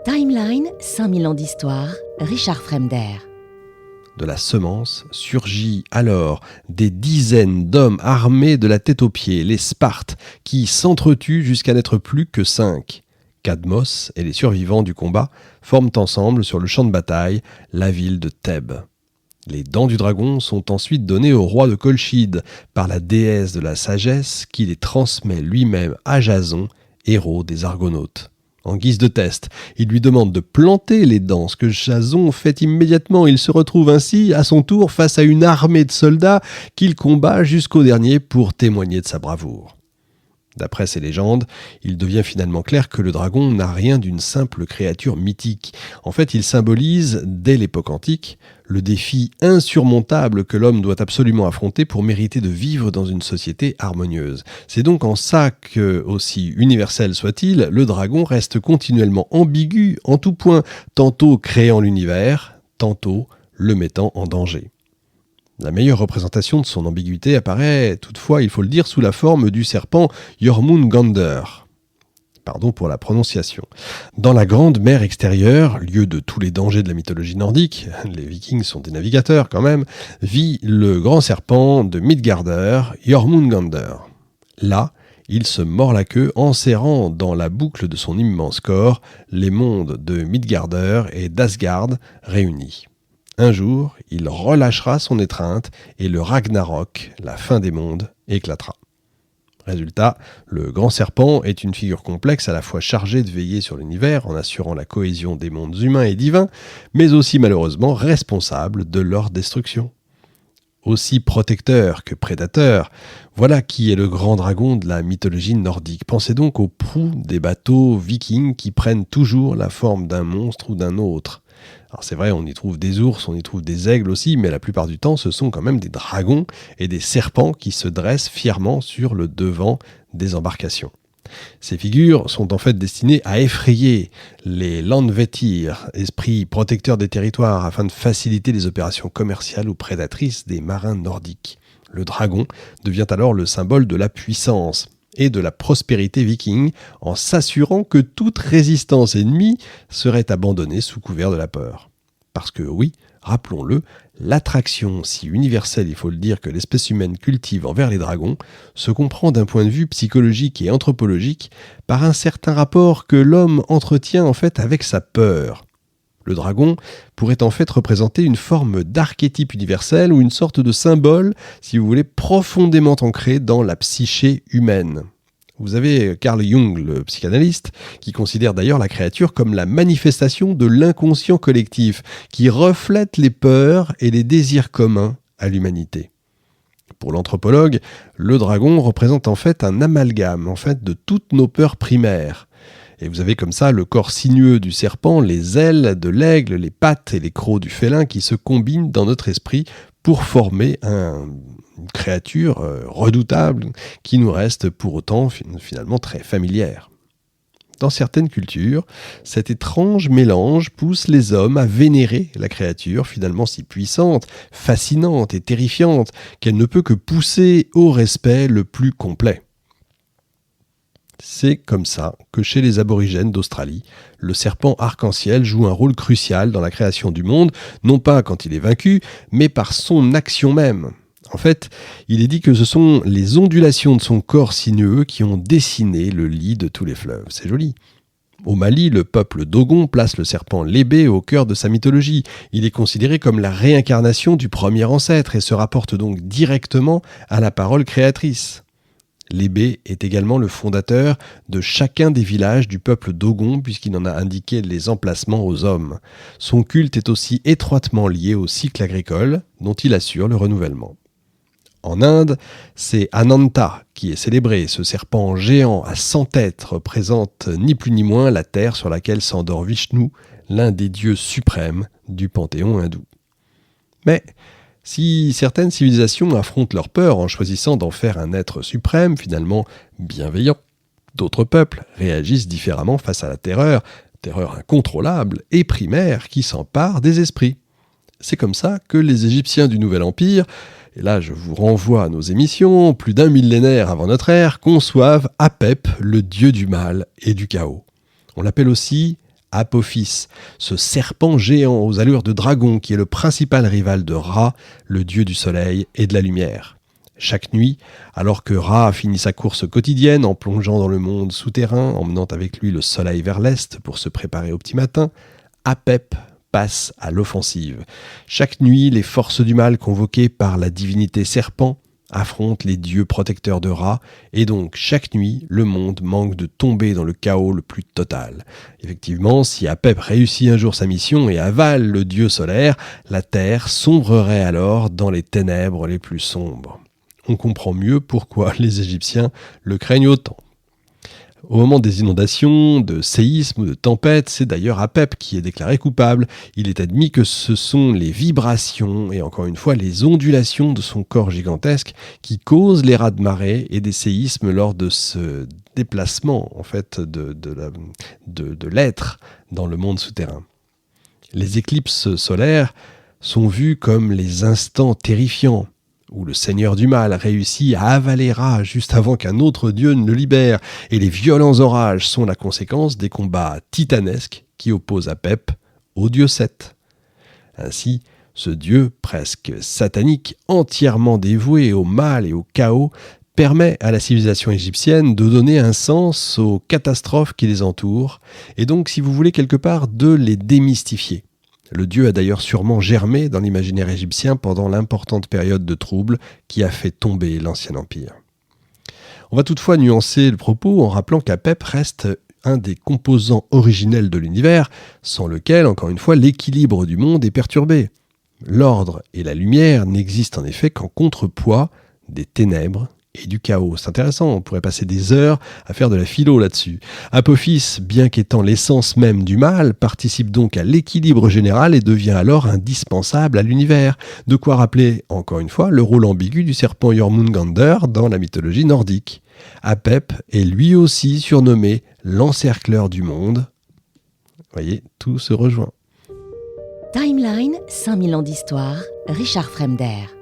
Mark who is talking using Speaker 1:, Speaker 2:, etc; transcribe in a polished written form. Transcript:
Speaker 1: Timeline, 5000 ans d'histoire, Richard Fremder.
Speaker 2: De la semence surgit alors des dizaines d'hommes armés de la tête aux pieds, les Spartes, qui s'entretuent jusqu'à n'être plus que 5. Cadmos et les survivants du combat forment ensemble sur le champ de bataille la ville de Thèbes. Les dents du dragon sont ensuite données au roi de Colchide par la déesse de la sagesse qui les transmet lui-même à Jason, héros des Argonautes. En guise de test, il lui demande de planter les dents, ce que Jason fait immédiatement. Il se retrouve ainsi, à son tour, face à une armée de soldats qu'il combat jusqu'au dernier pour témoigner de sa bravoure. D'après ces légendes, il devient finalement clair que le dragon n'a rien d'une simple créature mythique. En fait, il symbolise, dès l'époque antique, le défi insurmontable que l'homme doit absolument affronter pour mériter de vivre dans une société harmonieuse. C'est donc en ça que, aussi universel soit-il, le dragon reste continuellement ambigu en tout point, tantôt créant l'univers, tantôt le mettant en danger. La meilleure représentation de son ambiguïté apparaît, toutefois, il faut le dire, sous la forme du serpent Jormungandr. Pardon pour la prononciation. Dans la grande mer extérieure, lieu de tous les dangers de la mythologie nordique, les Vikings sont des navigateurs quand même, vit le grand serpent de Midgardr, Jormungandr. Là, il se mord la queue en serrant dans la boucle de son immense corps les mondes de Midgardr et d'Asgard réunis. Un jour, il relâchera son étreinte et le Ragnarok, la fin des mondes, éclatera. Résultat, le grand serpent est une figure complexe à la fois chargée de veiller sur l'univers en assurant la cohésion des mondes humains et divins, mais aussi malheureusement responsable de leur destruction. Aussi protecteur que prédateur, voilà qui est le grand dragon de la mythologie nordique. Pensez donc aux proues des bateaux vikings qui prennent toujours la forme d'un monstre ou d'un autre. Alors c'est vrai, on y trouve des ours, on y trouve des aigles aussi, mais la plupart du temps, ce sont quand même des dragons et des serpents qui se dressent fièrement sur le devant des embarcations. Ces figures sont en fait destinées à effrayer les landvettir, esprits protecteurs des territoires, afin de faciliter les opérations commerciales ou prédatrices des marins nordiques. Le dragon devient alors le symbole de la puissance et de la prospérité viking, en s'assurant que toute résistance ennemie serait abandonnée sous couvert de la peur. Parce que oui, rappelons-le, l'attraction si universelle, il faut le dire, que l'espèce humaine cultive envers les dragons se comprend d'un point de vue psychologique et anthropologique par un certain rapport que l'homme entretient en fait avec sa peur. Le dragon pourrait en fait représenter une forme d'archétype universel ou une sorte de symbole, si vous voulez, profondément ancré dans la psyché humaine. Vous avez Carl Jung, le psychanalyste, qui considère d'ailleurs la créature comme la manifestation de l'inconscient collectif, qui reflète les peurs et les désirs communs à l'humanité. Pour l'anthropologue, le dragon représente en fait un amalgame de toutes nos peurs primaires. Et vous avez comme ça le corps sinueux du serpent, les ailes de l'aigle, les pattes et les crocs du félin qui se combinent dans notre esprit pour former une créature redoutable qui nous reste pour autant finalement très familière. Dans certaines cultures, cet étrange mélange pousse les hommes à vénérer la créature finalement si puissante, fascinante et terrifiante qu'elle ne peut que pousser au respect le plus complet. C'est comme ça que chez les aborigènes d'Australie, le serpent arc-en-ciel joue un rôle crucial dans la création du monde, non pas quand il est vaincu, mais par son action même. En fait, il est dit que ce sont les ondulations de son corps sinueux qui ont dessiné le lit de tous les fleuves. C'est joli. Au Mali, le peuple Dogon place le serpent Lébé au cœur de sa mythologie. Il est considéré comme la réincarnation du premier ancêtre et se rapporte donc directement à la parole créatrice. Lébé est également le fondateur de chacun des villages du peuple Dogon puisqu'il en a indiqué les emplacements aux hommes. Son culte est aussi étroitement lié au cycle agricole dont il assure le renouvellement. En Inde, c'est Ananta qui est célébré. Ce serpent géant à 100 têtes représente ni plus ni moins la terre sur laquelle s'endort Vishnu, l'un des dieux suprêmes du panthéon hindou. Mais si certaines civilisations affrontent leur peur en choisissant d'en faire un être suprême, finalement bienveillant, d'autres peuples réagissent différemment face à la terreur incontrôlable et primaire qui s'empare des esprits. C'est comme ça que les Égyptiens du Nouvel Empire, et là je vous renvoie à nos émissions, plus d'un millénaire avant notre ère, conçoivent Apep, le dieu du mal et du chaos. On l'appelle aussi Apophis, ce serpent géant aux allures de dragon qui est le principal rival de Ra, le dieu du soleil et de la lumière. Chaque nuit, alors que Ra finit sa course quotidienne en plongeant dans le monde souterrain, emmenant avec lui le soleil vers l'est pour se préparer au petit matin, Apep passe à l'offensive. Chaque nuit, les forces du mal convoquées par la divinité serpent affrontent les dieux protecteurs de Ra, et donc chaque nuit, le monde manque de tomber dans le chaos le plus total. Effectivement, si Apep réussit un jour sa mission et avale le dieu solaire, la terre sombrerait alors dans les ténèbres les plus sombres. On comprend mieux pourquoi les Égyptiens le craignent autant. Au moment des inondations, de séismes ou de tempêtes, c'est d'ailleurs Apep qui est déclaré coupable. Il est admis que ce sont les vibrations et encore une fois les ondulations de son corps gigantesque qui causent les raz-de-marée et des séismes lors de ce déplacement en fait de l'être dans le monde souterrain. Les éclipses solaires sont vues comme les instants terrifiants où le seigneur du mal réussit à avaler Ra juste avant qu'un autre dieu ne le libère, et les violents orages sont la conséquence des combats titanesques qui opposent Apep au dieu Seth. Ainsi, ce dieu presque satanique, entièrement dévoué au mal et au chaos, permet à la civilisation égyptienne de donner un sens aux catastrophes qui les entourent, et donc, si vous voulez, quelque part, de les démystifier. Le dieu a d'ailleurs sûrement germé dans l'imaginaire égyptien pendant l'importante période de troubles qui a fait tomber l'ancien empire. On va toutefois nuancer le propos en rappelant qu'Apep reste un des composants originels de l'univers, sans lequel, encore une fois, l'équilibre du monde est perturbé. L'ordre et la lumière n'existent en effet qu'en contrepoids des ténèbres et du chaos. C'est intéressant, on pourrait passer des heures à faire de la philo là-dessus. Apophis, bien qu'étant l'essence même du mal, participe donc à l'équilibre général et devient alors indispensable à l'univers. De quoi rappeler, encore une fois, le rôle ambigu du serpent Jormungandr dans la mythologie nordique. Apep est lui aussi surnommé l'encercleur du monde. Vous voyez, tout se rejoint.
Speaker 1: Timeline, 5000 ans d'histoire, Richard Fremder.